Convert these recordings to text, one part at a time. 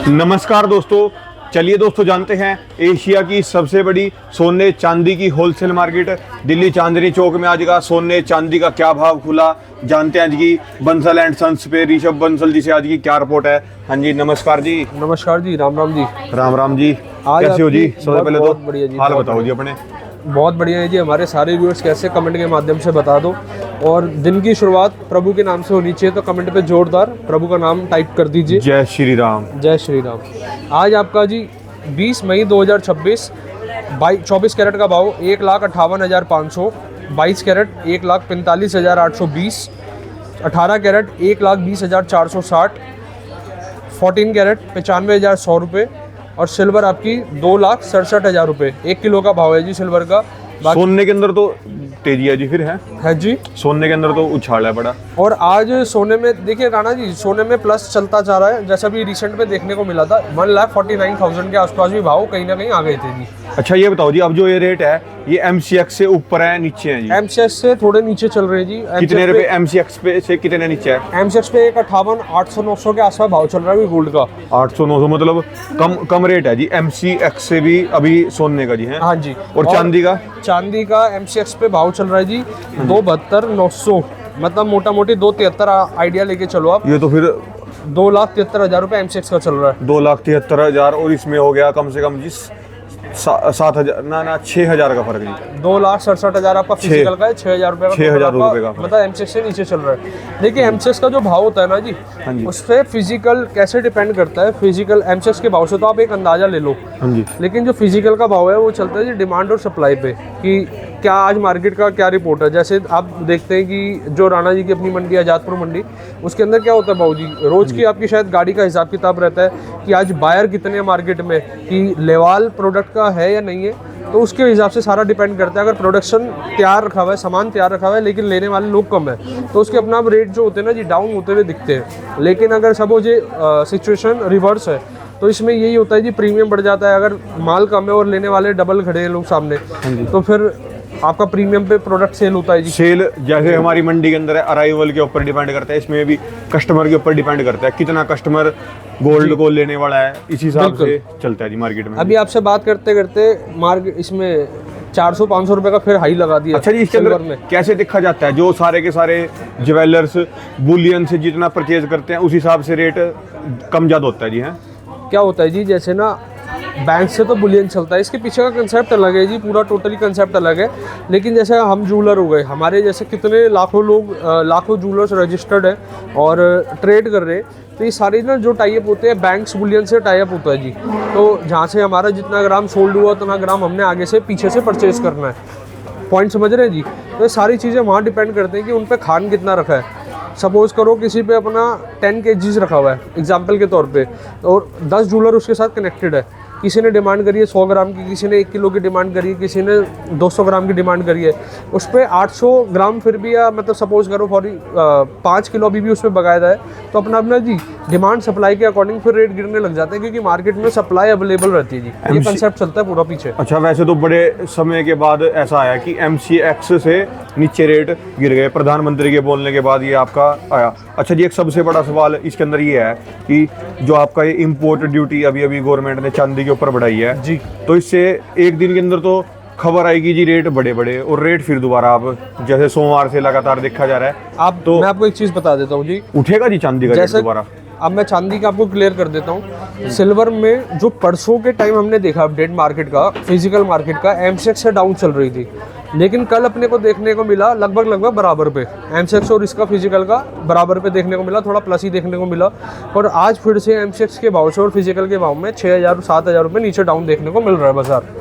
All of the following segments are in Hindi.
नमस्कार दोस्तों, चलिए दोस्तों जानते हैं एशिया की सबसे बड़ी सोने चांदी की होलसेल मार्केट दिल्ली चांदनी चौक में आज का सोने चांदी का क्या भाव खुला, जानते हैं आज की बंसल एंड सन्स पे ऋषभ बंसल जी से आज की क्या रिपोर्ट है। हाँ जी, नमस्कार जी। नमस्कार जी, राम राम जी। राम राम जी, कैसे हो जी? सबसे पहले तो हाल बताओ जी अपने। बहुत बढ़िया है जी। हमारे सारे व्यूअर्स कैसे, कमेंट के माध्यम से बता दो। और दिन की शुरुआत प्रभु के नाम से होनी चाहिए, तो कमेंट पे जोरदार प्रभु का नाम टाइप कर दीजिए। जय श्री राम। जय श्री राम। आज आपका जी 20 मई 2026 24 कैरेट का भाव 1,58,500, 22 कैरेट 1,45,820, 18 कैरेट 1,20,460, 14 कैरेट 95,100 रुपये और सिल्वर आपकी 2,67,000 रुपये। 1 किलो का भाव है जी सिल्वर का। सोने के अंदर तो तेजी है जी, फिर है जी। सोने के अंदर तो उछाल है बड़ा। और आज सोने में देखिए राणा जी, सोने में प्लस चलता जा रहा है। जैसा भी रिसेंट में देखने को मिला था 1,49,000 के आसपास भी भाव कहीं ना कहीं आ गए थे जी। अच्छा ये बताओ जी, अब जो ये रेट है ये MCX से ऊपर है नीचे है जी? MCX से थोड़े नीचे चल रहे हैं जी। कितने रुपए MCX पे से कितने नीचे है? MCX पे 1,58,800-900 के आसपास भाव चल रहा है गोल्ड का। 800-900 मतलब कम रेट है जी MCX से भी अभी सोने का जी है। हाँ जी। और चांदी का? चांदी का MCX पे भाव चल रहा है जी 2,72,900, मतलब मोटा मोटी 2,73 आइडिया लेके चलो आप। ये तो फिर 2,73,000 रुपये MCX का चल रहा है। 2,73,000 और इसमें हो गया कम से कम जी 7,000 ना 6,000 का फर्क जी। 2,67,000 आपका फिजिकल का है, 6,000 रुपये का 6,000 रुपये का मतलब MCX से नीचे चल रहा है। देखिए MCX का जो भाव होता है ना जी, उस पर फिजिकल कैसे डिपेंड करता है। फिजिकल MCX के भाव से तो आप एक अंदाजा ले लो, हाँ जी। लेकिन जो फिजिकल का भाव है वो चलता है जी डिमांड और सप्लाई पे, कि क्या आज मार्केट का क्या रिपोर्ट है। जैसे आप देखते हैं कि जो राणा जी की अपनी मंडी है आजादपुर मंडी, उसके अंदर क्या होता है भाव जी, रोज की आपकी शायद गाड़ी का हिसाब किताब रहता है कि आज बायर कितने हैं मार्केट में, कि लेवाल प्रोडक्ट का है या नहीं है। तो उसके हिसाब से सारा डिपेंड करता है। अगर प्रोडक्शन तैयार रखा हुआ है, सामान तैयार रखा हुआ है, लेकिन लेने वाले लोग कम है, तो उसके अपना रेट जो होते हैं ना जी डाउन होते हुए दिखते हैं। लेकिन अगर सपोज ये सिचुएशन रिवर्स है तो इसमें यही होता है जी, प्रीमियम बढ़ जाता है। अगर माल कम है और लेने वाले डबल खड़े हैं लोग सामने, तो फिर आपका प्रीमियम पे प्रोडक्ट सेल होता है जी। सेल जैसे हमारी मंडी के अंदर है, अराइवल के ऊपर डिपेंड करता है, इसमें भी कस्टमर के ऊपर डिपेंड करता है कितना कस्टमर गोल्ड को लेने वाला है, इस हिसाब से चलता है जी मार्केट में। अभी आपसे बात करते करते मार्केट इसमें 400-500 रुपए का फिर हाई लगा दिया। अच्छा जी, इसके अंदर कैसे देखा जाता है? जो सारे के सारे ज्वेलर्स बुलियन से जितना परचेज करते हैं उस हिसाब से रेट कम ज्यादा होता है जी? है क्या होता है जी, जैसे ना बैंक से तो बुलियन चलता है, इसके पीछे का कंसेप्ट अलग है जी, पूरा टोटली कंसेप्ट अलग है। लेकिन जैसे हम जूलर हो गए, हमारे जैसे कितने लाखों लोग, लाखों जूलर्स रजिस्टर्ड है और ट्रेड कर रहे हैं, तो ये सारे ना जो टाइप होते हैं बैंक्स बुलियन से टाइप होता है जी। तो जहाँ से हमारा जितना ग्राम सोल्ड हुआ उतना ग्राम हमने आगे से पीछे से परचेज करना है। पॉइंट समझ रहे हैं जी? तो ये सारी चीज़ें वहाँ डिपेंड करते हैं कि उन पर खान कितना रखा है। सपोज करो किसी पे अपना 10 kg रखा हुआ है एग्जाम्पल के तौर पे, और 10 जूलर उसके साथ कनेक्टेड है। किसी ने डिमांड करी है 100 ग्राम की, किसी ने 1 किलो की डिमांड करी है, किसी ने 200 ग्राम की डिमांड करी है। उस पर 800 ग्राम फिर भी, या मतलब सपोज करो 5 किलो अभी भी उसमें बकायदा है, तो अपना अपना जी डिमांड सप्लाई के अकॉर्डिंग फिर रेट गिरने लग जाते हैं, क्योंकि मार्केट में सप्लाई अवेलेबल रहती है जी। ये कंसेप्ट चलता है पूरा पीछे। अच्छा, वैसे तो बड़े समय के बाद ऐसा आया कि MCX से नीचे रेट गिर गए, प्रधानमंत्री के बोलने के बाद ये आपका आया। अच्छा जी, एक सबसे बड़ा सवाल इसके अंदर ये है कि जो आपका ये इम्पोर्ट ड्यूटी अभी गवर्नमेंट ने चांदी के ऊपर बढ़ाई है जी, तो इससे एक दिन के अंदर तो खबर आएगी जी रेट बड़े और रेट फिर दोबारा आप जैसे सोमवार से लगातार देखा जा रहा है आप तो मैं आपको एक चीज़ बता देता हूँ जी, उठेगा जी चांदी का रेट दोबारा? अब मैं चांदी का आपको क्लियर कर देता हूँ। सिल्वर में जो परसों के टाइम हमने देखा अपडेट मार्केट का, फिजिकल मार्केट का, MCX से डाउन चल रही थी, लेकिन कल अपने को देखने को मिला लगभग बराबर पे, MCX और इसका फिजिकल का बराबर पे देखने को मिला, थोड़ा प्लस ही देखने को मिला। और आज फिर से MCX के भाव से और फिजिकल के भाव में 6,000-7,000 रुपये नीचे डाउन देखने को मिल रहा है बाजार।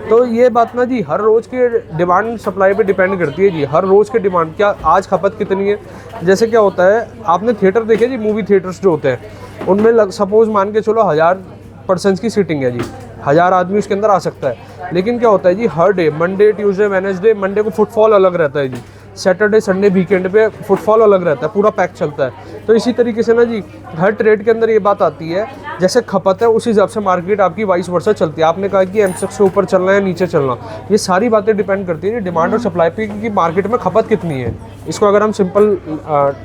तो ये बात ना जी हर रोज़ के डिमांड सप्लाई पे डिपेंड करती है जी। हर रोज़ के डिमांड, क्या आज खपत कितनी है। जैसे क्या होता है, आपने थिएटर देखे जी, मूवी थिएटर्स जो होते हैं उनमें सपोज मान के चलो 1000 पर्सन्स की सीटिंग है जी, 1000 आदमी उसके अंदर आ सकता है। लेकिन क्या होता है जी, हर day Monday Tuesday Wednesday, Monday को फुटफॉल अलग रहता है जी, सैटरडे संडे वीकेंड पे फुटफॉल अलग रहता है, पूरा पैक चलता है। तो इसी तरीके से ना जी हर ट्रेड के अंदर ये बात आती है, जैसे खपत है उस हिसाब से मार्केट आपकी वाइस वर्सा चलती है। आपने कहा कि MCX से ऊपर चलना है नीचे चलना, ये सारी बातें डिपेंड करती है डिमांड और सप्लाई पे कि मार्केट में खपत कितनी है। इसको अगर हम सिंपल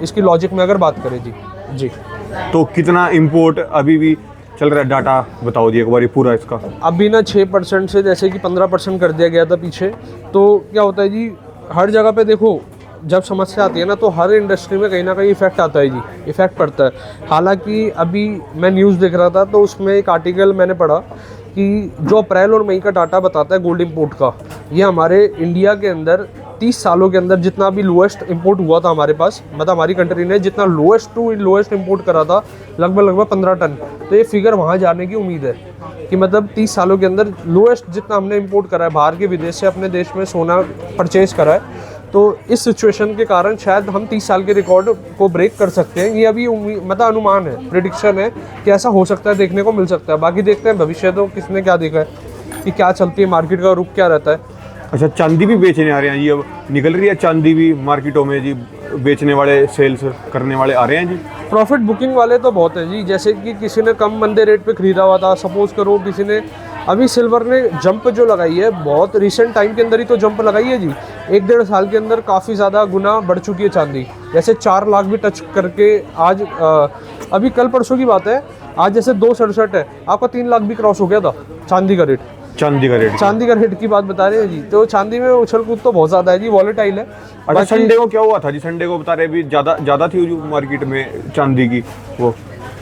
इसकी लॉजिक में अगर बात करें जी। तो कितना इम्पोर्ट अभी भी चल रहा है, डाटा बताओ जी एक बार पूरा इसका। अभी ना 6% से जैसे कि 15% कर दिया गया था पीछे। तो क्या होता है जी, हर जगह पे देखो जब समस्या आती है ना तो हर इंडस्ट्री में कहीं ना कहीं इफेक्ट आता है जी, इफेक्ट पड़ता है। हालांकि अभी मैं न्यूज़ देख रहा था तो उसमें एक आर्टिकल मैंने पढ़ा कि जो अप्रैल और मई का डाटा बताता है गोल्ड इंपोर्ट का, ये हमारे इंडिया के अंदर 30 सालों के अंदर जितना भी लोएस्ट इंपोर्ट हुआ था हमारे पास, मतलब हमारी कंट्री ने जितना लोएस्ट टू लोएस्ट इंपोर्ट करा था लगभग 15 टन। तो ये फिगर वहाँ जाने की उम्मीद है कि मतलब 30 सालों के अंदर लोएस्ट जितना हमने इंपोर्ट करा है बाहर के विदेश से अपने देश में सोना परचेज करा है। तो इस सिचुएशन के कारण शायद हम 30 साल के रिकॉर्ड को ब्रेक कर सकते हैं। ये अभी मतलब अनुमान है, प्रिडिक्शन है कि ऐसा हो सकता है, देखने को मिल सकता है। बाकी देखते हैं भविष्य, तो किसने क्या देखा है कि क्या चलती है मार्केट का रुख क्या रहता है। अच्छा, चांदी भी बेचने आ रहे हैं जी, अब निकल रही है चांदी भी मार्केटों में जी, बेचने वाले सेल्स करने वाले आ रहे हैं जी। प्रॉफिट बुकिंग वाले तो बहुत हैं जी, जैसे कि किसी ने कम मंदे रेट पे खरीदा हुआ था, सपोज करो किसी ने, अभी सिल्वर ने जंप जो लगाई है बहुत रिसेंट टाइम के अंदर ही तो जंप लगाई है जी, 1-1.5 साल के अंदर काफ़ी ज़्यादा गुना बढ़ चुकी है चांदी। जैसे 4 लाख भी टच करके आज अभी कल परसों की बात है, आज जैसे 267 है, आपका 3 लाख भी क्रॉस हो गया था चांदी का रेट। चांदी का रेट की बात बता रहे हैं जी। तो चांदी में उछल कूद तो बहुत ज़्यादा है जी, वॉलेटाइल है। अच्छा, संडे को क्या हुआ था जी? संडे को बता रहे भी ज़्यादा थी जो मार्केट में चांदी की, वो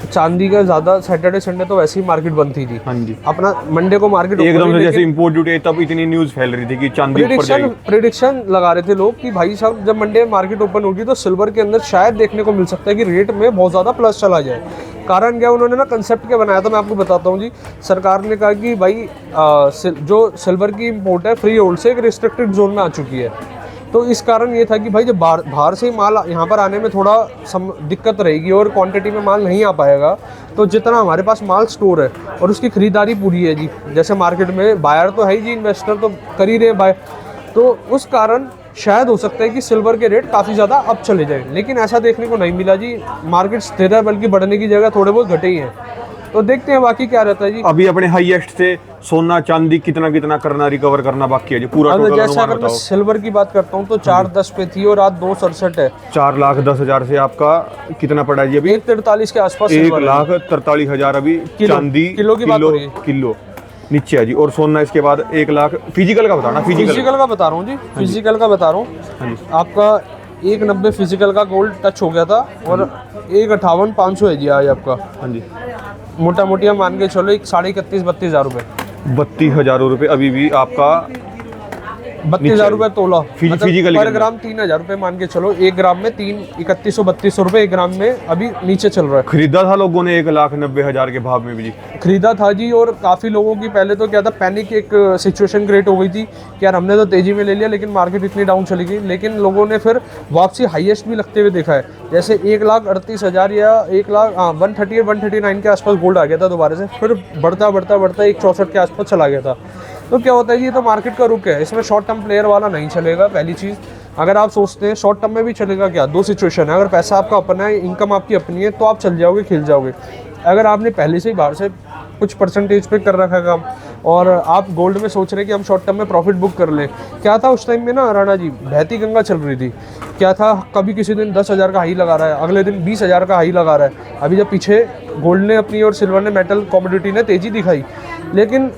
चांदी का ज़्यादा सैटरडे संडे तो वैसे ही मार्केट बंद थी जी। हाँ जी, अपना मंडे को मार्केट एकदम से जैसे इंपोर्ट ड्यूटी तब इतनी न्यूज़ फैल रही थी कि चांदी ऊपर जाएगी। प्रिडिक्शन लगा रहे थे लोग कि भाई साहब जब मंडे मार्केट ओपन होगी तो सिल्वर के अंदर शायद देखने को मिल सकता है कि रेट में बहुत ज़्यादा प्लस चला जाए। कारण क्या, उन्होंने ना कंसेप्ट क्या बनाया था, मैं आपको बताता हूँ जी। सरकार ने कहा कि भाई जो सिल्वर की इम्पोर्ट है फ्री होल्ड से एक रिस्ट्रिक्टेड जोन में आ चुकी है। तो इस कारण ये था कि भाई जब बाहर से ही माल यहाँ पर आने में थोड़ा दिक्कत रहेगी और क्वांटिटी में माल नहीं आ पाएगा, तो जितना हमारे पास माल स्टोर है और उसकी खरीदारी पूरी है जी, जैसे मार्केट में बायर तो है ही जी, इन्वेस्टर तो कर ही रहे हैं बाय, तो उस कारण शायद हो सकता है कि सिल्वर के रेट काफ़ी ज़्यादा अप चले जाएं। लेकिन ऐसा देखने को नहीं मिला जी, मार्केट स्थिर है, बल्कि बढ़ने की जगह थोड़े बहुत घटे ही हैं। तो देखते हैं बाकी क्या रहता है जी। अभी अपने हाईएस्ट से सोना चांदी कितना करना, रिकवर करना बाकी है जी पूरा टोटल जैसे अनुमान अगर मैं बताओ। सिल्वर की बात करता हूँ तो 410 पे थी और आज 267 है। 4,10,000 से आपका कितना पड़ा जी अभी? 143 के आसपास। 1,43,000 अभी चांदी किलो की बात हो रही है। किलो नीचे है जी। और सोना इसके बाद 1 लाख। फिजिकल का बताना, फिजिकल का बता रहा हूँ जी, फिजिकल का बता रहा हूँ। आपका 190 फिजिकल का गोल्ड टच हो गया था और 158,500 है जी आज आपका। हाँ जी, मोटा मोटी हम मान के चलो 31,32 हज़ार रुपये। 32,000 रुपये अभी भी आपका 32,000 रुपये तोला, फिजिकल पर ग्राम 3,000 रुपये मान के चलो। 1 ग्राम में 31,32 रुपये 1 ग्राम में अभी नीचे चल रहा है। खरीदा था लोगों ने 1,90,000 के भाव में भी जी, खरीदा था जी। और काफ़ी लोगों की पहले तो क्या था, पैनिक एक सिचुएशन क्रिएट हो गई थी कि यार हमने तो तेज़ी में ले लिया लेकिन मार्केट इतनी डाउन चली गई। लेकिन लोगों ने फिर वापसी हाईएस्ट भी लगते हुए देखा है, जैसे 1,38,000 या 1,139 के आसपास गोल्ड आ गया था दोबारा से, फिर बढ़ता 164 के आसपास चला गया था। तो क्या होता है जी, ये तो मार्केट का रुख है, इसमें शॉर्ट टर्म प्लेयर वाला नहीं चलेगा। पहली चीज़, अगर आप सोचते हैं शॉर्ट टर्म में भी चलेगा, क्या दो सिचुएशन है, अगर पैसा आपका अपना है, इनकम आपकी अपनी है, तो आप चल जाओगे, खिल जाओगे। अगर आपने पहले से ही बाहर से कुछ परसेंटेज पे कर रखा काम और आप गोल्ड में सोच रहे हैं कि हम शॉर्ट टर्म में प्रॉफिट बुक कर लें, क्या था उस टाइम में ना राणा जी, बहती गंगा चल रही थी। क्या था, कभी किसी दिन 10,000 का हाई लगा रहा है, अगले दिन 20,000 का हाई लगा रहा है। अभी जब पीछे गोल्ड ने अपनी और सिल्वर ने, मेटल कमोडिटी ने तेज़ी दिखाई, लेकिन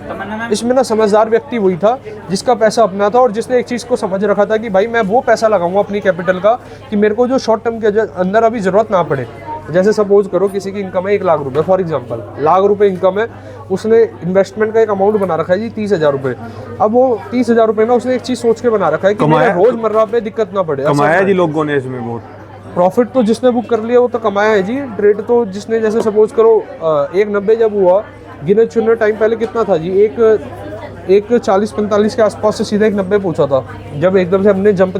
इसमें ना समझदार व्यक्ति वही था जिसका पैसा अपना था और जिसने एक चीज़ को समझ रखा था कि भाई मैं वो पैसा लगाऊंगा अपनी कैपिटल का कि मेरे को जो शॉर्ट टर्म के अंदर अभी ज़रूरत ना पड़े। जैसे सपोज करो किसी की इनकम है 1 लाख रुपए, फॉर एग्जांपल लाख रुपए इनकम है, उसने इन्वेस्टमेंट का एक अमाउंट बना रखा है जी 30,000 रुपए। अब वो 30,000 रुपए ना उसने एक चीज़ सोच के बना रखा है कि मेरे रोजमर्रा पे दिक्कत ना पड़े। कमाया जी लोगों ने इसमें बहुत प्रॉफिट, तो जिसने बुक कर लिया वो तो कमाया है जी। ट्रेड तो जिसने, जैसे सपोज करो 190 जब हुआ, गिने चुने टाइम पहले कितना था जी, एक 40-45 के आसपास से सीधा 190 पहुंचा था। जब एकदम से हमने जंप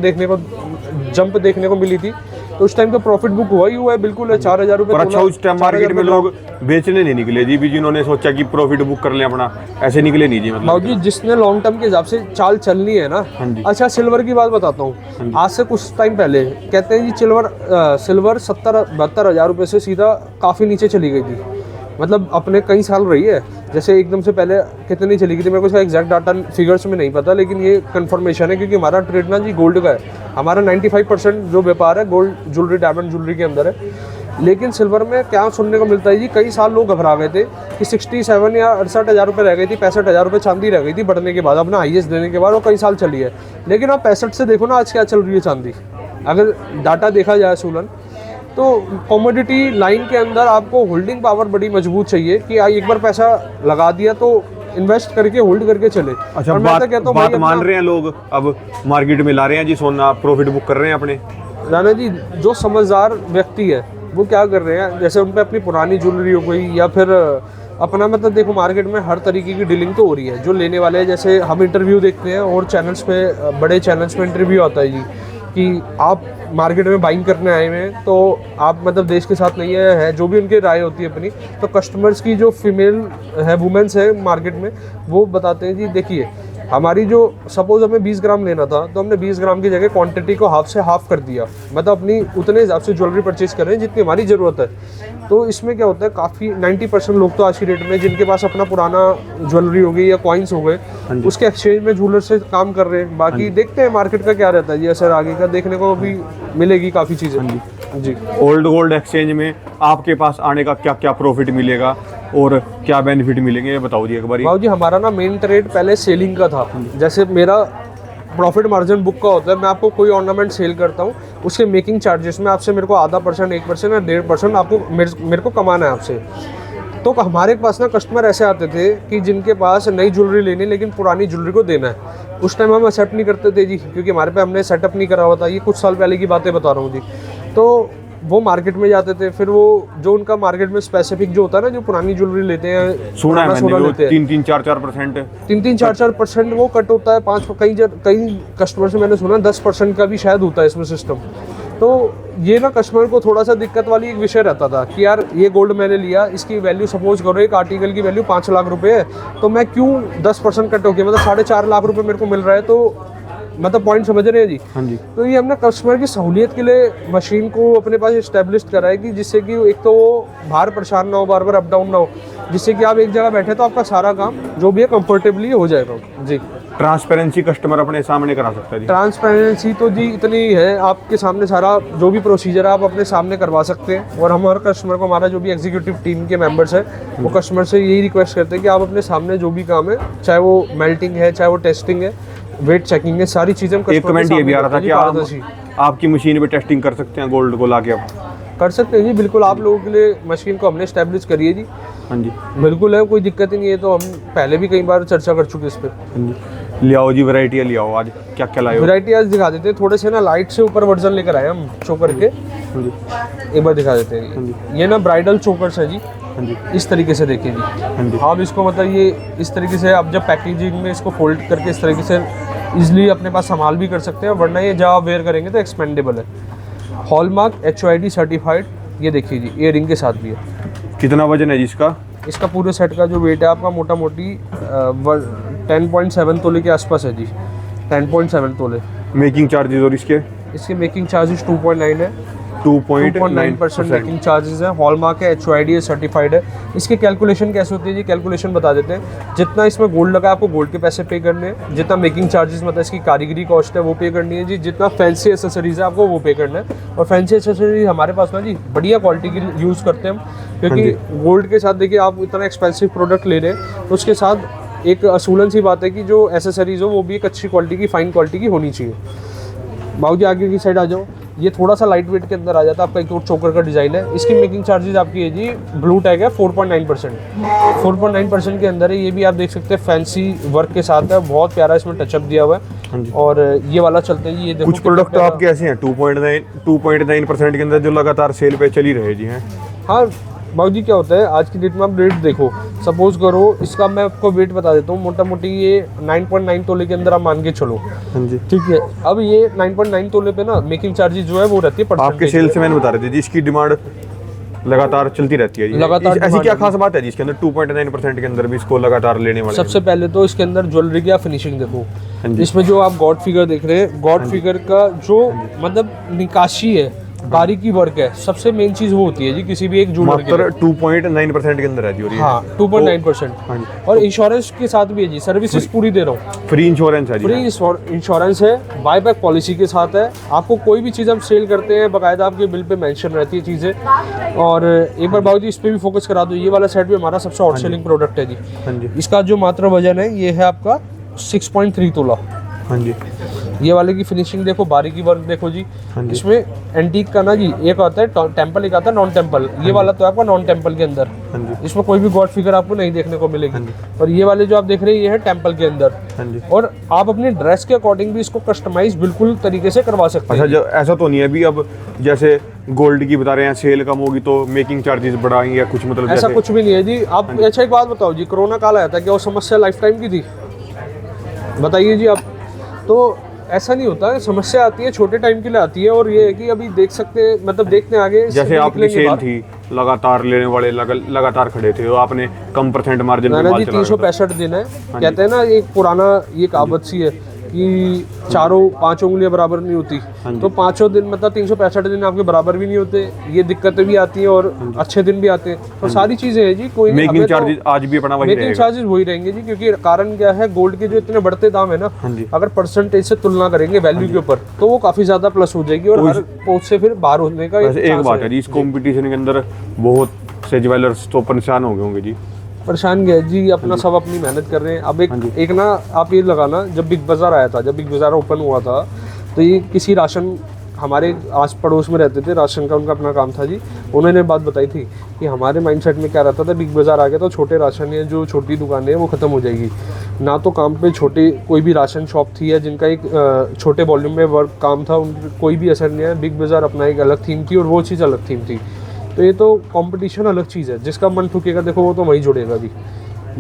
देखने को मिली थी तो उस टाइम तो प्रॉफिट बुक हुआ ही हुआ है, बिल्कुल 4,000 रुपये। अच्छा, उस टाइम मार्केट में लोग बेचने नहीं निकले जी भी, जिन्होंने सोचा कि प्रॉफिट बुक कर लें अपना, ऐसे निकले नहीं जी। मतलब जी जिसने लॉन्ग टर्म के हिसाब से चाल चलनी है ना। अच्छा, सिल्वर की बात बताता हूँ। आज से कुछ टाइम पहले कहते हैं जी सिल्वर 70-72 हज़ार रुपये से सीधा काफ़ी नीचे चली गई थी, मतलब अपने कई साल रही है। जैसे एकदम से पहले कितनी चली गई थी, मेरे को इसका एग्जैक्ट डाटा फिगर्स में नहीं पता, लेकिन ये कंफर्मेशन है क्योंकि हमारा ट्रेड ना जी गोल्ड का है। हमारा 95% जो व्यापार है गोल्ड ज्वेलरी, डायमंड ज्वेलरी के अंदर है। लेकिन सिल्वर में क्या सुनने को मिलता है जी, कई साल लोग घबरा गए थे कि 67 या 68,000 रुपये रह गई थी, 65,000 रुपये चांदी रह गई थी बढ़ने के बाद, अपना हाईएस्ट देने के बाद, वो कई साल चली है। लेकिन आप 65 से देखो ना आज क्या चल रही है चांदी, अगर डाटा देखा जाए सोलन, तो कमोडिटी लाइन के अंदर आपको होल्डिंग पावर बड़ी मजबूत चाहिए कि एक बार पैसा लगा दिया तो इन्वेस्ट करके होल्ड करके चले। अच्छा, और मैं तो कहता हूँ बात भाई मान अपना- रहे हैं लोग, अब मार्केट में ला रहे हैं जी सोना, प्रॉफिट बुक कर रहे हैं अपने। राणा जी, जो समझदार व्यक्ति है वो क्या कर रहे हैं, जैसे उन पे अपनी पुरानी ज्वेलरी हो गई या फिर अपना, मतलब देखो मार्केट में हर तरीके की डीलिंग तो हो रही है। जो लेने वाले हैं, जैसे हम इंटरव्यू देखते हैं और चैनल्स पे, बड़े चैनल्स पे इंटरव्यू आता है जी कि आप मार्केट में बाइंग करने आए हुए हैं, तो आप मतलब देश के साथ नहीं है जो भी उनकी राय होती है अपनी, तो कस्टमर्स की जो फीमेल है, वुमेन्स है मार्केट में, वो बताते हैं जी देखिए हमारी जो, सपोज हमें 20 ग्राम लेना था तो हमने 20 ग्राम की जगह क्वांटिटी को हाफ से हाफ कर दिया, मतलब अपनी उतने हिसाब से ज्वेलरी परचेज कर रहे हैं जितनी हमारी ज़रूरत है। तो इसमें क्या होता है, काफ़ी 90% लोग तो आज की डेट में जिनके पास अपना पुराना ज्वेलरी हो गई या कॉइन्स हो गए, उसके एक्सचेंज में ज्वेलर से काम कर रहे हैं। बाकी देखते हैं मार्केट का क्या रहता है जी, असर आगे का देखने को भी मिलेगी काफ़ी चीज़ें जी। ओल्ड गोल्ड एक्सचेंज में आपके पास आने का क्या क्या प्रॉफिट मिलेगा और क्या बेनिफिट मिलेंगे, ये बताओ जी एक बार। भाव जी, हमारा ना मेन ट्रेड पहले सेलिंग का था। जैसे मेरा प्रॉफिट मार्जिन बुक का होता है, मैं आपको कोई ऑर्नामेंट सेल करता हूँ, उसके मेकिंग चार्जेस में आपसे मेरे को आधा %, 1% या 1.5% आपको मेरे को कमाना है आपसे। तो हमारे पास ना कस्टमर ऐसे आते थे कि जिनके पास नई ज्वेलरी लेनी लेकिन पुरानी ज्वेलरी को देना है। उस टाइम हम एक्सेप्ट नहीं करते थे जी, क्योंकि हमारे पे हमने सेटअप नहीं करा हुआ था। ये कुछ साल पहले की बातें बता रहा हूँ जी। तो वो मार्केट में जाते थे, फिर वो जो उनका मार्केट में स्पेसिफिक जो होता है ना, जो पुरानी ज्वेलरी लेते हैं, सुना है पुराना मैंने, लेते हैं, 3-4% 3-4% वो कट होता है। 5 कई कस्टमर से मैंने सुना 10% का भी शायद होता है इसमें सिस्टम। तो ये ना कस्टमर को थोड़ा सा दिक्कत वाली एक विषय रहता था कि यार ये गोल्ड मैंने लिया, इसकी वैल्यू सपोज करो एक आर्टिकल की वैल्यू 5 लाख रुपए है, तो मैं क्यों 10% कट होके मतलब 4.5 लाख रुपए मेरे को मिल रहा है, तो मतलब पॉइंट समझ रहे हैं जी। हाँ जी। तो ये हमने कस्टमर की सहूलियत के लिए मशीन को अपने पास इस्टेब्लिश करा है कि जिससे कि एक तो वो बाहर परेशान ना हो, बार बार अप डाउन ना हो, जिससे कि आप एक जगह बैठे तो आपका सारा काम जो भी है कंफर्टेबली हो जाएगा जी। ट्रांसपेरेंसी कस्टमर अपने सामने करा सकता है जी। ट्रांसपेरेंसी तो जी इतनी है, आपके सामने सारा जो भी प्रोसीजर है आप अपने सामने करवा सकते हैं। और हम हर कस्टमर को, हमारा जो भी एग्जीक्यूटिव टीम के मेंबर्स हैं, वो कस्टमर से यही रिक्वेस्ट करते हैं कि आप अपने सामने जो भी काम है, चाहे वो मेल्टिंग है, चाहे वो टेस्टिंग है, वेट चेकिंग है, सारी चीज़ें हम एक कमेंट ये भी आ रहा था कि आप आपकी मशीन पे टेस्टिंग कर सकते हैं गोल्ड को लाके आप। कर सकते हैं जी, बिल्कुल। आप लोगों के लिए मशीन को हमने स्टैब्लिश करी है जी। हाँ जी, बिल्कुल है, कोई दिक्कत ही नहीं है। तो हम पहले भी कई बार चर्चा कर चुके इस पर। हाँ जी। ले आओ जी, वैरायटी ले आओ, आज क्या क्या लाए हो? वैरायटी आज दिखा देते हैं, थोड़े से ना लाइट से ऊपर वर्जन लेकर आए हम चोकर के, हाँ जी, एक बार दिखा देते हैं। ये ना ब्राइडल चोकर्स है जी, हाँ जी, इस तरीके से देखिए जी। हाँ जी। आप इसको मतलब ये इस तरीके से आप जब पैकेजिंग में इसको फोल्ड करके इस तरीके से इजीली अपने पास संभाल भी कर सकते हैं, वरना ये जब आप वेयर करेंगे तो एक्सपेंडेबल है। हॉलमार्क HOID सर्टिफाइड, ये देखिए जी, इयरिंग के साथ भी है। कितना वजन है जी इसका? इसका पूरे सेट का जो वेट है आपका मोटा मोटी 10.7 तोले के आसपास है जी, 10.7 तोले। मेकिंग चार्जेस और इसके मेकिंग चार्जेस 2.9 है, 2.9% मेकिंग चार्जेस है। हॉलमार्क है, HOID सर्टिफाइड है। इसकी कैलकुलेशन कैसे होती है जी, कैलकुलेशन बता देते हैं। जितना इसमें गोल्ड लगा आपको गोल्ड के पैसे पे करने हैं, जितना मेकिंग चार्जेस मतलब इसकी कारीगरी कॉस्ट है वो पे करनी है जी, जितना फैंसी एसेसरीज है आपको वो पे करना है। और फैंसी एसेसरीज हमारे पास ना जी बढ़िया क्वालिटी की यूज़ करते हैं हम, क्योंकि गोल्ड के साथ देखिए आप इतना एक्सपेंसिव प्रोडक्ट ले रहे हैं तो उसके साथ एक असूलन सी बात है कि जो एसेसरीज हो वो भी एक अच्छी क्वालिटी की, फाइन क्वालिटी की होनी चाहिए। बाबू जी आगे की साइड आ जाओ। ये थोड़ा सा लाइट वेट के अंदर आ जाता है आपका, एक और चोकर का डिज़ाइन है। इसकी मेकिंग चार्जेस आपकी है जी, ब्लू टैग है 4.9%, 4.9% के अंदर है। ये भी आप देख सकते हैं फैंसी वर्क के साथ है, बहुत प्यारा इसमें टचअप दिया हुआ है। और ये वाला चलते हैं, ये देखो कुछ प्रोडक्ट तो आपके ऐसे हैं 2.9% के अंदर जो लगातार सेल पे चली रहे जी हैं। हाँ बाबू जी, क्या होता है आज की डेट में आप रेट देखो, सपोज करो इसका मैं आपको वेट बता देता हूँ, मोटा मोटी ये 9.9 तोले के अंदर आप मान के चलो, हाँ जी, ठीक है। अब ये 9.9 तोले पे ना मेकिंग चार्जेस जो है वो रहती है आपके सेल से मैंने बता रहे थे जी, इसकी डिमांड लगातार चलती रहती है जी। लगातार ऐसी क्या खास बात है जी इसके अंदर 2.9% के अंदर भी इसको लगातार लेने वाले? सबसे पहले तो इसके अंदर ज्वेलरी की आप फिनिशिंग देखो। हाँ जी। इसमें जो आप गॉड फिगर देख रहे हैं, गॉड फिगर का जो मतलब निकाशी है बारीकी वर्क है, सबसे मेन चीज वो होती है जी किसी भी एक जूलर के मात्र 2.9% के अंदर है जी। और ये हाँ 2.9%। हाँ जी। और इंश्योरेंस के साथ भी है जी, सर्विसेज पूरी दे रहा हूँ, फ्री इंश्योरेंस है जी। फ्री इंश्योरेंस है, बायबैक पॉलिसी के साथ है। आपको कोई भी चीज़ हम सेल करते हैं बाकायदा आपके बिल पे मेंशन रहती है चीज़ें। और एक बार बाबू जी इस पे भी फोकस करा दो, ये वाला सेट भी हमारा सबसे हॉट सेलिंग प्रोडक्ट है जी। हाँ जी। इसका जो मात्र वजन है ये है आपका 6.3 तोला। हाँ जी। ये वाले की फिनिशिंग देखो, बारीकी वर्क देखो जी। हाँ जी। इसमें एंटीक का ना जी, एक आता है टेम्पल, एक आता है नॉन टेम्पल। ये वाला तो है आपका नॉन टेम्पल के अंदर, हाँ जी। इसमें कोई भी गॉड फिगर आपको नहीं देखने को मिलेगी। और ये वाले जो आप देख रहे हैं ये है टेम्पल के अंदर। हाँ जी। और आप अपनी ड्रेस के अकॉर्डिंग भी इसको कस्टमाइज बिल्कुल तरीके से करवा सकते अच्छा, हैं। जो ऐसा तो नहीं है अभी, अब जैसे गोल्ड की बता रहे हैं सेल कम होगी तो मेकिंग चार्जेस बढ़ाएंगे या कुछ, मतलब ऐसा जैसे कुछ भी नहीं है जी। आप अच्छा एक बात बताओ जी, कोरोना काल आया था, क्या वो समस्या लाइफ टाइम की थी? बताइए जी आप। तो ऐसा नहीं होता है, समस्या आती है छोटे टाइम के लिए आती है। और ये है कि अभी देख सकते हैं, मतलब देखते हैं आगे जैसे आपकी सेल थी, लगातार लेने वाले लगातार खड़े थे, और आपने कम % मार्जिन पे जी माल चला रहे थे। 365 दिन है। कहते हैं ना एक पुराना ये कहावत सी है कि चारों 5 उंगलियां बराबर नहीं होती, तो 5 दिन मतलब 365 दिन आपके बराबर भी नहीं होते। ये दिक्कतें भी आती हैं और अच्छे दिन भी आते हैं। तो सारी चीजें हैं जी, कोई नहीं। मेकिंग चार्जेस आज भी अपना वही मेकिंग रहेगा। चार्जेस वही रहेंगे जी, क्योंकि कारण क्या है, गोल्ड के जो इतने बढ़ते दाम है ना, अगर परसेंटेज से तुलना करेंगे वैल्यू के ऊपर, तो वो काफी ज्यादा प्लस हो जाएगी और हर पोस्ट से फिर बाहर होने का एक बात है जी, इस कंपटीशन के अंदर बहुत से ज्वेलर्स तो परेशान हो गए होंगे जी। परेशान गए जी, अपना सब अपनी मेहनत कर रहे हैं। अब एक ना आप ये लगाना, जब बिग बाजार आया था, जब बिग बाजार ओपन हुआ था, तो ये किसी राशन, हमारे आस पड़ोस में रहते थे, राशन का उनका अपना काम था जी। उन्होंने बात बताई थी कि हमारे माइंडसेट में क्या रहता था, बिग बाजार आ गया तो छोटे राशन या जो छोटी दुकानें हैं वो ख़त्म हो जाएगी। ना तो काम पे छोटे कोई भी राशन शॉप थी या जिनका एक छोटे वॉल्यूम में वर्क काम था, उन कोई भी असर नहीं है। बिग बाजार अपना एक अलग थीम थी और वो चीज़ अलग थीम थी। तो ये तो कंपटीशन अलग चीज़ है, जिसका मन ठुकेगा देखो वो तो वहीं जुड़ेगा भी।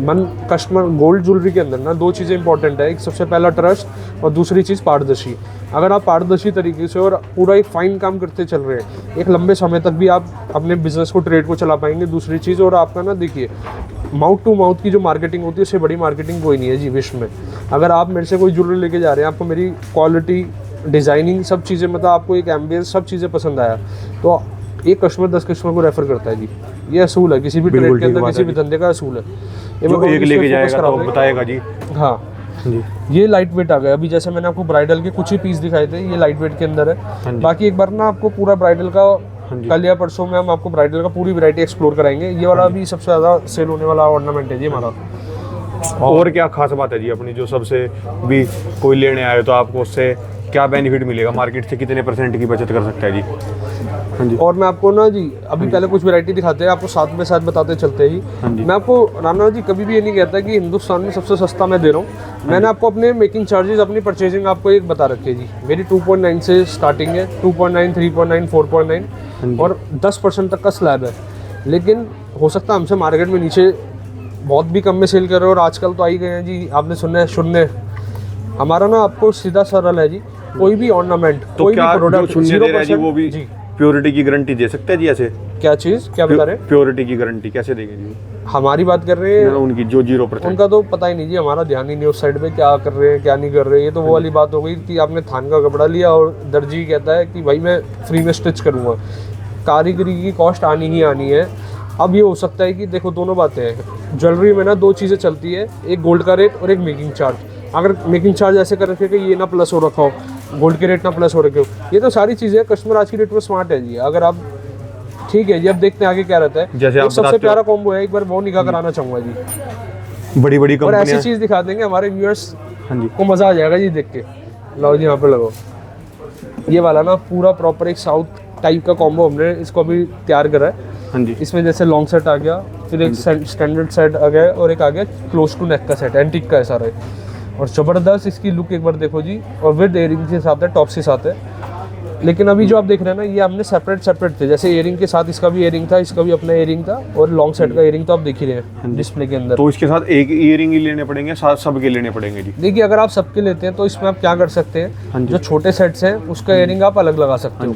मन कस्टमर गोल्ड ज्वेलरी के अंदर ना 2 चीज़ें इंपॉर्टेंट है, एक सबसे पहला ट्रस्ट और दूसरी चीज़ पारदर्शी। अगर आप पारदर्शी तरीके से और पूरा एक फाइन काम करते चल रहे हैं, एक लंबे समय तक भी आप अपने बिजनेस को, ट्रेड को चला पाएंगे। दूसरी चीज़, और आपका ना देखिए, माउथ टू माउथ की जो मार्केटिंग होती है उससे बड़ी मार्केटिंग कोई नहीं है जी विश्व में। अगर आप मेरे से कोई ज्वेलरी लेके जा रहे हैं, आपको मेरी क्वालिटी, डिज़ाइनिंग, सब चीज़ें, मतलब आपको एक एम्बियंस, सब चीज़ें पसंद आया, तो एक कस्टमर 10 कस्टमर को रेफर करता है जी। ये असूल है किसी भी ट्रेड के अंदर, किसी भी धंधे का असूल है। जो एक लेके जाएगा तो बताएगा जी। हाँ जी। ये लाइट वेट आ गया। अभी जैसे मैंने आपको ब्राइडल के कुछ ही पीस दिखाए थे, ये लाइट वेट के अंदर है। बाकी एक बार ना आपको पूरा ब्राइडल का, कल या परसों में हम आपको ब्राइडल का पूरी वैरायटी एक्सप्लोर कराएंगे। ये वाला अभी सबसे ज़्यादा सेल होने वाला ऑर्नामेंट है जी हमारा। और क्या खास बात है जी अपनी, जो सबसे भी कोई लेने आए तो आपको उससे क्या बेनिफिट मिलेगा, मार्केट से कितने % की बचत कर सकता है जी? हाँ जी। और मैं आपको ना जी अभी पहले कुछ वैरायटी दिखाते हैं, आपको साथ में साथ बताते चलते ही। मैं आपको राना जी कभी भी ये नहीं कहता कि हिंदुस्तान में सबसे सस्ता मैं दे रहा हूँ। मैंने आपको अपने मेकिंग चार्जेस, अपनी परचेजिंग आपको एक बता रखी है जी। मेरी 2.9 से स्टार्टिंग है, 2.9, 3.9, 4.9 और 10% तक का स्लैब है। लेकिन हो सकता है हमसे मार्केट में नीचे बहुत भी कम में सेल कर रहे हो, और आजकल तो आ ही गए हैं जी, आपने सुना है शून्य। हमारा ना आपको सीधा सरल है जी, कोई भी ऑर्नामेंट, तो कोई क्या भी प्रोडक्ट 0% वो भी प्योरिटी की गारंटी दे सकते हैं जी? ऐसे क्या चीज़, क्या बता रहे हैं? प्योरिटी की गारंटी कैसे देंगे जी? हमारी बात कर रहे हैं उनकी जो 0%, उनका तो पता ही नहीं जी, हमारा ध्यान ही नहीं उस साइड पे क्या कर रहे हैं क्या नहीं कर रहे। ये तो वो वाली बात हो गई कि आपने थान का कपड़ा लिया और दर्जी कहता है कि भाई मैं फ्री में स्टिच करूँगा। कारीगरी की कॉस्ट आनी ही आनी है। अब ये हो सकता है कि देखो दोनों बातें हैं ज्वेलरी में ना, 2 चीज़ें चलती है, एक गोल्ड का रेट और एक मेकिंग चार्ज। अगर मेकिंग चार्ज ऐसे कर रखे कि ये ना प्लस हो रखा हो, गोल्ड के रेट ना प्लस हो रखे हो, ये तो सारी चीज़ें, कस्टमर आज की डेट में स्मार्ट है जी। अगर आप ठीक है जी, अब देखते हैं आगे क्या रहता है। जैसे आप सबसे प्यारा कॉम्बो है, एक बार वो निकाह कराना चाहूँगा जी। बड़ी बड़ी और ऐसी कंपनियां चीज़ दिखा देंगे हमारे व्यूअर्स हाँ जी को, मज़ा आ जाएगा जी देख के। लो जी यहाँ पे लगो, ये वाला ना पूरा प्रॉपर एक साउथ टाइप का कॉम्बो हमने इसको अभी तैयार करा है। हाँ जी। इसमें जैसे लॉन्ग सेट आ गया, फिर एक स्टैंडर्ड सेट आ गया और एक आ गया क्लोज टू नेक का सेट, एंटीक का है सारा। और ज़बरदस्त इसकी लुक एक बार देखो जी, और विद इयरिंग के साथ है, टॉप के साथ है। लेकिन अभी जो आप देख रहे हैं ना, ये हमने सेपरेट थे। जैसे इयरिंग के साथ इसका भी इयरिंग था, इसका भी अपना इयरिंग था, और लॉन्ग सेट का इयरिंग तो आप देख ही रहे हैं डिस्प्ले के अंदर। तो इसके साथ एक इयरिंग ही लेने पड़ेंगे, साथ सबके लेने पड़ेंगे जी? देखिए अगर आप सबके लेते हैं तो इसमें आप क्या कर सकते हैं, जो छोटे सेट्स हैं उसका इयरिंग आप अलग लगा सकते हो।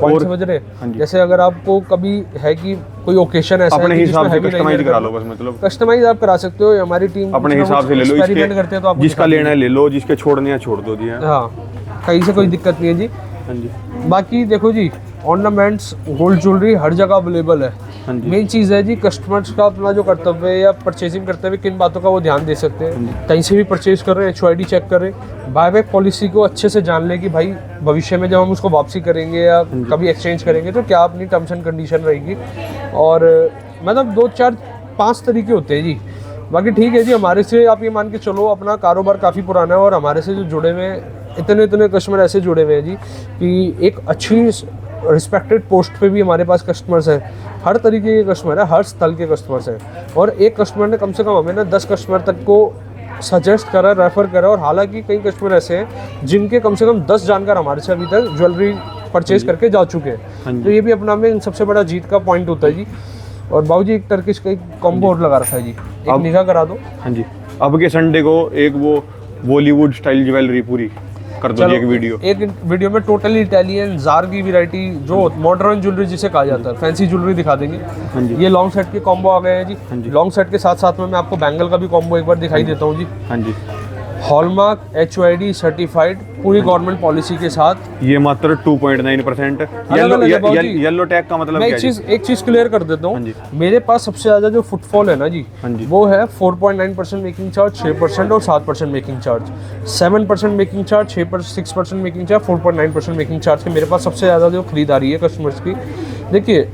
पॉइंट समझ रहे हैं? जैसे अगर आपको कभी है कि कोई ओकेशन ऐसा अपने है हिसाब से कस्टमाइज करा लो बस, मतलब कस्टमाइज आप करा सकते हो। हमारी टीम अपने हिसाब से ले लो, एक्सपेरिमेंट करते हैं तो आप जिसका लेना है ले लो, जिसके छोड़ने हैं छोड़ दो जी। हाँ, कहीं से कोई दिक्कत नहीं है जी। हाँ जी। बाकी देखो जी, ऑर्नामेंट्स, गोल्ड ज्वेलरी हर जगह अवेलेबल है। हाँ जी। मेन चीज़ है जी कस्टमर्स का अपना जो कर्तव्य है या परचेजिंग करते हुए किन बातों का वो ध्यान दे सकते हैं। कहीं से भी परचेज कर रहे हैं HOID चेक करें, बायबैक पॉलिसी को अच्छे से जान लें कि भाई भविष्य में जब हम उसको वापसी करेंगे या कभी एक्सचेंज करेंगे तो क्या अपनी टर्म्स एंड कंडीशन रहेगी। और मतलब 2 4 5 तरीके होते हैं जी। बाकी ठीक है जी, हमारे से आप ये मान के चलो अपना कारोबार काफ़ी पुराना है और हमारे से जो जुड़े हुए इतने कस्टमर ऐसे जुड़े हुए हैं जी कि एक अच्छी रिस्पेक्टेड पोस्ट पे भी हमारे पास कस्टमर्स हैं। हर तरीके के कस्टमर है, हर स्थल के कस्टमर्स हैं। और एक कस्टमर ने कम से कम हमें ना 10 कस्टमर तक को सजेस्ट करा, रेफ़र करा। और हालांकि कई कस्टमर ऐसे हैं जिनके कम से कम 10 जानकार हमारे से अभी तक ज्वेलरी परचेज करके जा चुके हैं। तो ये भी अपना में सबसे बड़ा जीत का पॉइंट होता है जी। और बाबूजी एक टर्किश का कॉम्बो और लगा रखा है जी, एक निगाह करा दो। हाँ जी, अब के संडे को एक वो बॉलीवुड स्टाइल ज्वेलरी पूरी कर दो जी, एक वीडियो में टोटली इटालियन जार की वैरायटी जो मॉडर्न ज्वेलरी जिसे कहा जाता है, फैंसी ज्वेलरी दिखा देंगे। हाँ जी। ये लॉन्ग सेट के कॉम्बो आ गए हैं जी। हाँ जी। लॉन्ग सेट के साथ साथ में मैं आपको बैंगल का भी कॉम्बो एक बार दिखाई देता हूँ जी। हाँ जी। हॉलमार्क HOID सर्टिफाइड पूरी गवर्नमेंट पॉलिसी के साथ। ये मात्र 2.9%। येलो टैग का मतलब मैं क्या है? एक चीज क्लियर कर देता हाँ जी। हूँ। मेरे पास सबसे ज्यादा जो फुटफॉल है ना जी, हाँ जी। वो है 4.9% मेकिंग चार्ज, 6% और 7% making charge, 7% making charge, 6% making charge, 4.9% making charge के मेरे पास सबसे ज़्यादा जो खरीदारी है कस्टमर्स की। देखिए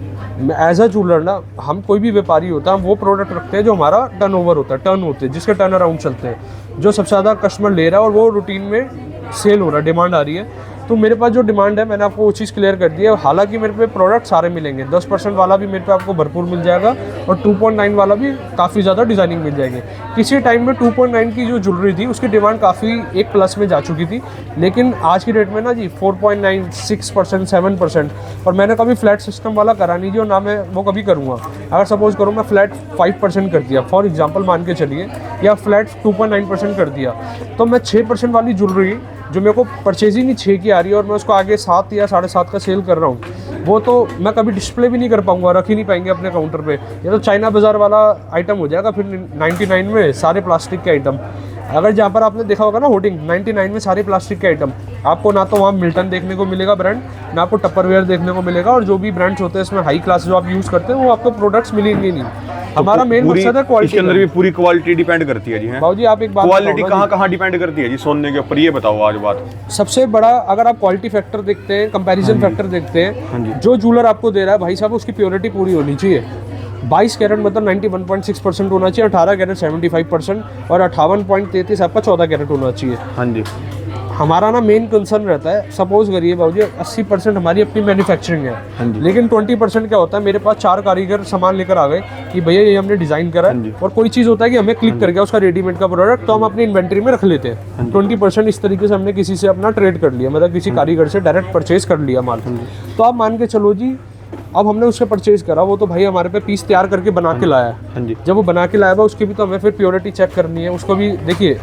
एज अ ज्वेलर ना, हम कोई भी व्यापारी होता है हम वो प्रोडक्ट रखते हैं जो हमारा टर्नओवर होता है, टर्न होते हैं, जिसके टर्न अराउंड चलते हैं, जो सबसे ज़्यादा कस्टमर ले रहा है और वो रूटीन में सेल हो रहा है, डिमांड आ रही है। तो मेरे पास जो डिमांड है मैंने आपको वो चीज़ क्लियर कर दी है। हालांकि मेरे पे प्रोडक्ट सारे मिलेंगे, 10% वाला भी मेरे पे आपको भरपूर मिल जाएगा और 2.9 वाला भी काफ़ी ज़्यादा डिज़ाइनिंग मिल जाएगी। किसी टाइम में 2.9 की जो ज्वेलरी थी उसकी डिमांड काफ़ी एक प्लस में जा चुकी थी, लेकिन आज की डेट में ना जी 4.9, 6%, 7%। और मैंने कभी फ्लैट सिस्टम वाला करा नहीं जी, और ना मैं वो कभी करूँगा। अगर सपोज करूँ मैं फ्लैट 5% कर दिया फॉर एग्जाम्पल मान के चलिए, या फ्लैट 2.9% कर दिया, तो मैं 6% वाली ज्वेलरी जो मेरे को परचेजिंग ही 6 की आ रही है और मैं उसको आगे 7 या 7.5 का सेल कर रहा हूँ, वो तो मैं कभी डिस्प्ले भी नहीं कर पाऊंगा, रख ही नहीं पाएंगे अपने काउंटर पे। ये तो चाइना बाज़ार वाला आइटम हो जाएगा फिर 99 में सारे प्लास्टिक के आइटम। अगर जहाँ पर आपने देखा होगा ना होर्डिंग 99 में सारे प्लास्टिक के आइटम, आपको ना तो वहाँ मिल्टन देखने को मिलेगा ब्रांड, ना आपको टपरवेयर देखने को मिलेगा, और जो भी ब्रांड्स होते हैं इसमें हाई क्लास जो आप यूज़ करते हैं वो आपको प्रोडक्ट्स मिलेंगे नहीं। हमारा मेन मकसद है क्वालिटी। इसके अंदर भी पूरी क्वालिटी डिपेंड करती है जी। हैं बाबूजी आप एक बात, क्वालिटी कहाँ डिपेंड करती है जी सोने के ऊपर, ये बताओ आज बात। सबसे बड़ा अगर आप क्वालिटी फैक्टर देखते हैं, कंपैरिजन फैक्टर देखते हैं, हाँ जी। जो ज्वेलर आपको दे रहा है भाई साहब उसकी प्योरिटी पूरी होनी चाहिए। 22 कैरेट मतलब 91.6% होना चाहिए, 18 कैरेट 75% और 58.33 आपका 14 कैरेट होना चाहिए। हाँ जी। हमारा ना मेन कंसर्न रहता है, सपोज करिए बाबूजी 80% हमारी अपनी मैन्युफैक्चरिंग है, हाँ जी। लेकिन 20% क्या होता है, मेरे पास 4 कारीगर सामान लेकर आ गए कि भैया ये हमने डिज़ाइन करा हाँ जी। है, और कोई चीज़ होता है कि हमें क्लिक कर गया उसका रेडीमेड का प्रोडक्ट, तो हम अपनी इन्वेंट्री में रख लेते हैं। 20% इस तरीके से हमने किसी से अपना ट्रेड कर लिया, मतलब किसी कारीगर से डायरेक्ट परचेज कर लिया माल। तो आप मान के चलो जी, अब हमने उससे परचेज करा, वो तो भाई हमारे पे पीस तैयार करके बना के लाया है। हाँ जी। जब वो बना के लाया हुआ उसकी भी तो हमें फिर प्योरिटी चेक करनी है, उसको भी देखिए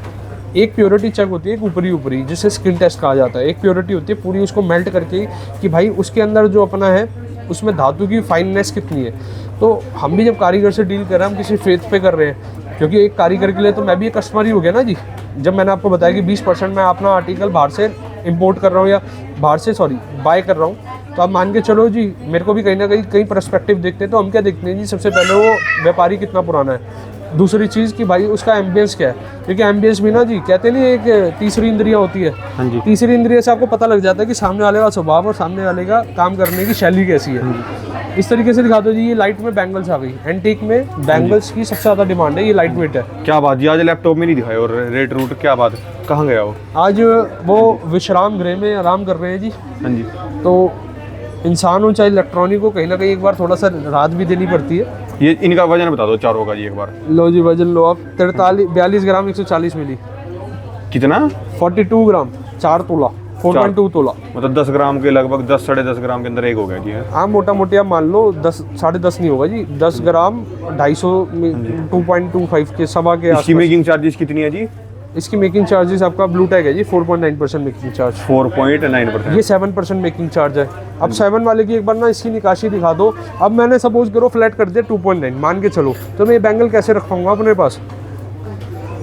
एक प्योरिटी चेक होती है, एक ऊपरी जिसे स्किन टेस्ट कहा जाता है, एक प्योरिटी होती है पूरी उसको मेल्ट करके कि भाई उसके अंदर जो अपना है उसमें धातु की फाइननेस कितनी है। तो हम भी जब कारीगर से डील कर रहे हैं हम किसी फेथ पे कर रहे हैं, क्योंकि एक कारीगर के लिए तो मैं भी एक कस्टमर ही हो गया ना जी। जब मैंने आपको बताया कि 20% मैं अपना आर्टिकल बाहर से इंपोर्ट कर रहा हूँ या बाहर से बाय कर रहा हूँ, तो आप मान के चलो जी मेरे को भी कहीं ना कहीं पर्सपेक्टिव देखते हैं। तो हम क्या देखते हैं जी, सबसे पहले वो व्यापारी कितना पुराना है, दूसरी चीज़ कि भाई उसका एम्बियंस क्या है, क्योंकि एम्बियंस भी ना जी कहते नहीं एक तीसरी इंद्रियाँ होती है। हाँ जी। तीसरी इंद्रिय से आपको पता लग जाता है कि सामने वाले का स्वभाव और सामने वाले का काम करने की शैली कैसी है। इस तरीके से दिखा दो जी। ये लाइट में बैंगल्स आ गई, एंटीक में बैंगल्स की सबसे ज़्यादा डिमांड है, ये लाइट वेट है। क्या बात जी, आज लैपटॉप में नहीं दिखाए और रेट रूट क्या बात, कहाँ गया वो? आज वो विश्राम गृह में आराम कर रहे हैं जी। हाँ जी। तो इंसान हो चाहे इलेक्ट्रॉनिक हो, कहीं ना कहीं एक बार थोड़ा सा राहत भी देनी पड़ती है। ये इनका वजन बता दो चारों का जी एक बार। लो जी वजन लो आप, 42 ग्राम 140 मिली। कितना? 42 ग्राम 4 तोला 4.2 तोला, मतलब 10 ग्राम के लगभग 10 साढ़े 10 ग्राम के अंदर एक हो गया जी। हाँ मोटा मोटी आप मान लो 10 साढ़े 10 नहीं होगा जी, 10 ग्राम 250 2.25 के सवा के इसकी मेकिंग चार्जेस कितनी है जी? इसकी मेकिंग चार्जेस आपका ब्लू टैग है जी 4.9% मेकिंग चार्ज। 4.9%। ये 7% मेकिंग चार्ज है। अब 7 वाले की एक बार ना इसकी निकाशी दिखा दो। अब मैंने सपोज करो फ्लैट कर दिया 2.9 मान के चलो, तो मैं ये बैंगल कैसे रख पाऊंगा अपने पास।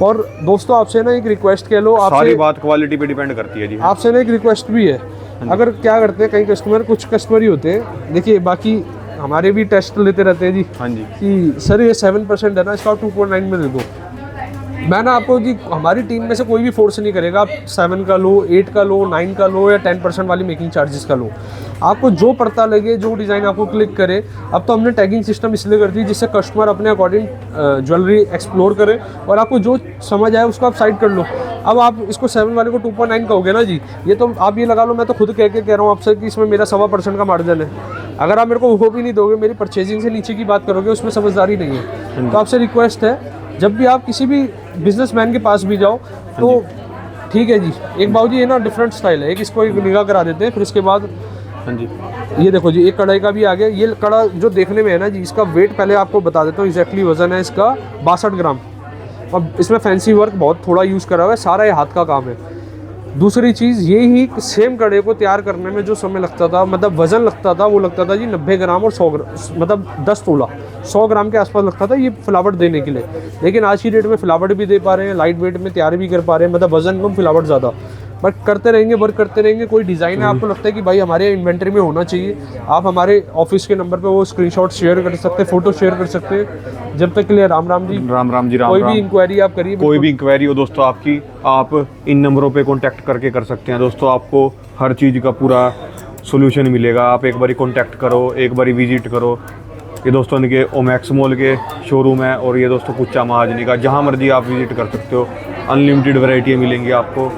और दोस्तों आपसे ना एक रिक्वेस्ट कह लो, आपसे सारी बात क्वालिटी पे डिपेंड करती है जी। आपसे ना एक रिक्वेस्ट भी है अगर क्या करते हैं कई कस्टमर, कुछ कस्टमर ही होते हैं, देखिए बाकी हमारे भी टेस्ट लेते रहते हैं जी हाँ जी, कि सर ये 7% है ना, इसका 2.9 में दे दो। मैं ना आपको जी, हमारी टीम में से कोई भी फोर्स नहीं करेगा आप 7 का लो, 8 का लो, 9 का लो या 10% वाली मेकिंग चार्जेस का लो। आपको जो पड़ता लगे, जो डिज़ाइन आपको क्लिक करे। अब तो हमने टैगिंग सिस्टम इसलिए कर दी जिससे कस्टमर अपने अकॉर्डिंग ज्वेलरी एक्सप्लोर करे और आपको जो समझ आए उसको आप साइड कर लो। अब आप इसको 7 वाले को 2.9 कहोगे ना जी, ये तो आप ये लगा लो, मैं तो खुद कह रहा हूँ आपसे कि इसमें मेरा 1.25% का मार्जिन है। अगर आप मेरे को वो भी नहीं दोगे, मेरी परचेजिंग से नीचे की बात करोगे, उसमें समझदारी नहीं है। तो आपसे रिक्वेस्ट है, जब भी आप किसी भी बिजनेसमैन के पास भी जाओ तो ठीक है जी, एक बाबूजी ये ना डिफरेंट स्टाइल है, एक इसको एक निगाह करा देते हैं, फिर इसके बाद हाँ जी, ये देखो जी, एक कढ़ाई का भी आ गया। ये कड़ा जो देखने में है ना जी, इसका वेट पहले आपको बता देता हूँ, एग्जैक्टली वजन है इसका 62 ग्राम। अब इसमें फैंसी वर्क बहुत थोड़ा यूज़ करा हुआ है, सारा ये हाथ का काम है। दूसरी चीज़ ये ही, सेम कड़े को तैयार करने में जो समय लगता था, मतलब वज़न लगता था, वो लगता था जी 90 ग्राम और 100 ग्राम, मतलब 10 तोला 100 ग्राम के आसपास लगता था ये फिलावट देने के लिए। लेकिन आज की डेट में फिलावट भी दे पा रहे हैं, लाइट वेट में तैयार भी कर पा रहे हैं, मतलब वज़न कम फिलावट ज़्यादा। बट करते रहेंगे, वर्क करते रहेंगे। कोई डिज़ाइन है आपको लगता है कि भाई हमारे इन्वेंटरी में होना चाहिए, आप हमारे ऑफिस के नंबर पे वो स्क्रीनशॉट शेयर कर सकते हैं, फोटो शेयर कर सकते हैं। जब तक के लिए राम राम जी, राम राम जी, राम कोई राम। भी इंक्वायरी आप करिए, कोई भी इंक्वायरी हो दोस्तों आपकी, आप इन नंबरों पे कांटेक्ट करके कर सकते हैं दोस्तों। आपको हर चीज़ का पूरा सॉल्यूशन मिलेगा। आप एक बारी कांटेक्ट करो, एक बारी विजिट करो। ये दोस्तों इनके ओमैक्स मॉल के शोरूम है और ये दोस्तों कुच्चा महाजनी का, जहाँ मर्जी आप विजिट कर सकते हो। अनलिमिटेड वैरायटी मिलेंगी आपको।